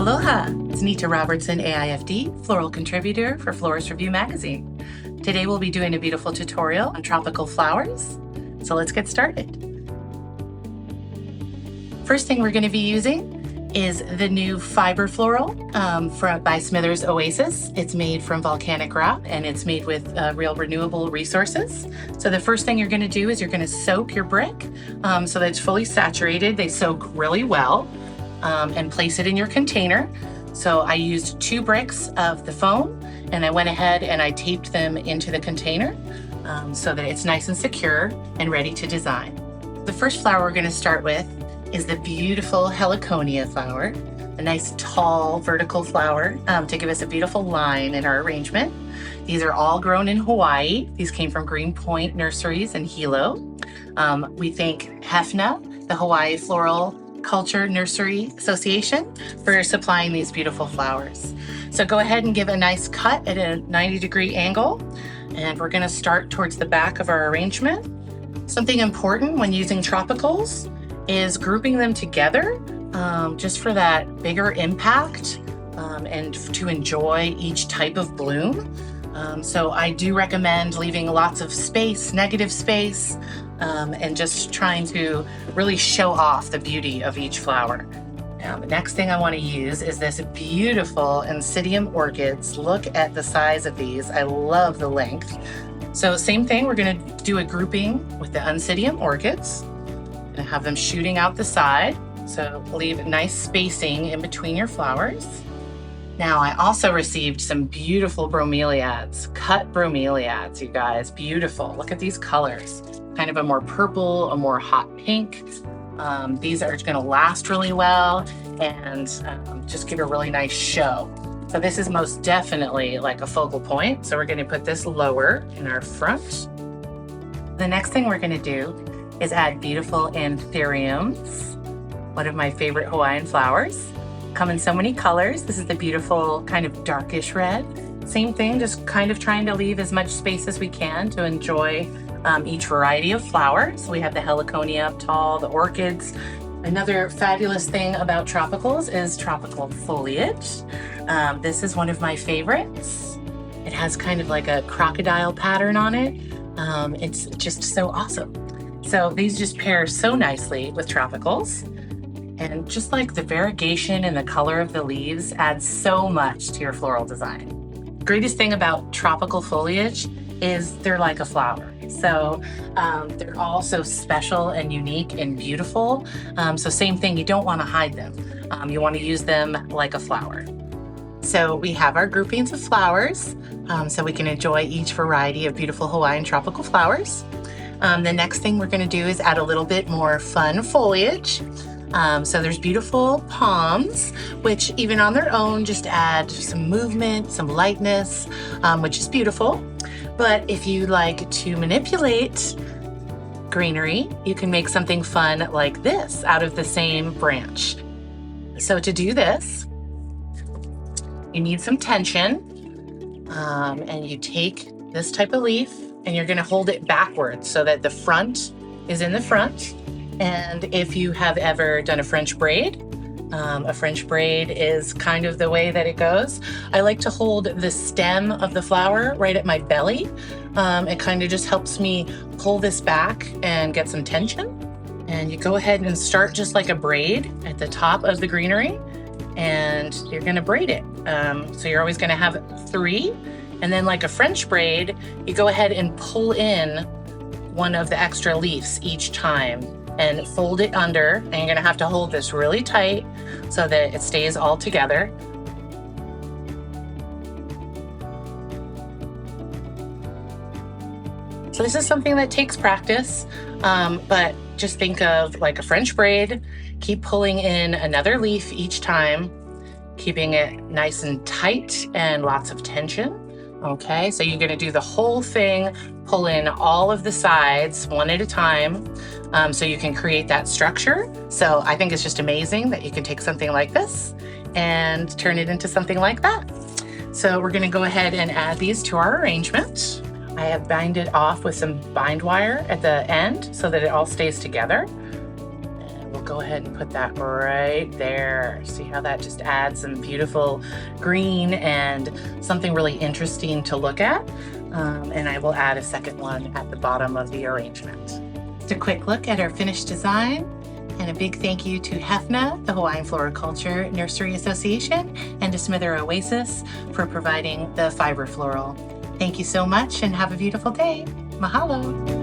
Aloha, it's Nita Robertson, AIFD, floral contributor for Florist Review magazine. Today we'll be doing a beautiful tutorial on tropical flowers, so let's get started. First thing we're going to be using is the new fiber floral by Smithers-Oasis. It's made from volcanic rock and it's made with real renewable resources. So the first thing you're going to do is you're going to soak your brick so that it's fully saturated. They soak really well. And place it in your container. So I used 2 bricks of the foam and I went ahead and I taped them into the container so that it's nice and secure and ready to design. The first flower we're going to start with is the beautiful heliconia flower, a nice tall vertical flower to give us a beautiful line in our arrangement. These are all grown in Hawaii. These came from Greenpoint Nurseries in Hilo. We thank HFNA, the Hawaii Floriculture Nursery Association, for supplying these beautiful flowers. So go ahead and give a nice cut at a 90-degree angle, and we're going to start towards the back of our arrangement. Something important when using tropicals is grouping them together just for that bigger impact and to enjoy each type of bloom. So I do recommend leaving lots of space, negative space, and just trying to really show off the beauty of each flower. Now, the next thing I want to use is this beautiful Oncidium orchids. Look at the size of these. I love the length. So same thing, we're going to do a grouping with the Oncidium orchids. I'm going to have them shooting out the side. So leave nice spacing in between your flowers. Now, I also received some beautiful bromeliads, cut bromeliads, you guys. Beautiful. Look at these colors. Kind of a more purple, a more hot pink. These are going to last really well and just give a really nice show. So this is most definitely like a focal point. So we're going to put this lower in our front. The next thing we're going to do is add beautiful anthuriums, one of my favorite Hawaiian flowers. Come in so many colors. This is the beautiful kind of darkish red. Same thing, just kind of trying to leave as much space as we can to enjoy each variety of flower. So we have the heliconia up tall, the orchids. Another fabulous thing about tropicals is tropical foliage. This is one of my favorites. It has kind of like a crocodile pattern on it. It's just so awesome. So these just pair so nicely with tropicals. And just like the variegation and the color of the leaves adds so much to your floral design. Greatest thing about tropical foliage is they're like a flower. So they're all so special and unique and beautiful. So same thing, you don't want to hide them. You want to use them like a flower. So we have our groupings of flowers so we can enjoy each variety of beautiful Hawaiian tropical flowers. The next thing we're going to do is add a little bit more fun foliage. So there's beautiful palms, which even on their own just add some movement, some lightness, which is beautiful. But if you like to manipulate greenery, you can make something fun like this out of the same branch. So to do this, you need some tension, and you take this type of leaf and you're going to hold it backwards so that the front is in the front. And if you have ever done a French braid is kind of the way that it goes. I like to hold the stem of the flower right at my belly. It kind of just helps me pull this back and get some tension. And you go ahead and start just like a braid at the top of the greenery, and you're going to braid it. So you're always going to have 3. And then like a French braid, you go ahead and pull in one of the extra leaves each time and fold it under, and you're gonna have to hold this really tight so that it stays all together. So this is something that takes practice, but just think of like a French braid, keep pulling in another leaf each time, keeping it nice and tight and lots of tension. Okay, so you're gonna do the whole thing, pull in all of the sides one at a time, so you can create that structure. So I think it's just amazing that you can take something like this and turn it into something like that. So we're gonna go ahead and add these to our arrangement. I have binded off with some bind wire at the end so that it all stays together. And we'll go ahead and put that right there. See how that just adds some beautiful green and something really interesting to look at. And I will add a second one at the bottom of the arrangement. Just a quick look at our finished design. And a big thank you to HFNA, the Hawaiian Floriculture Nursery Association, and to Smithers-Oasis for providing the fiber floral. Thank you so much and have a beautiful day. Mahalo.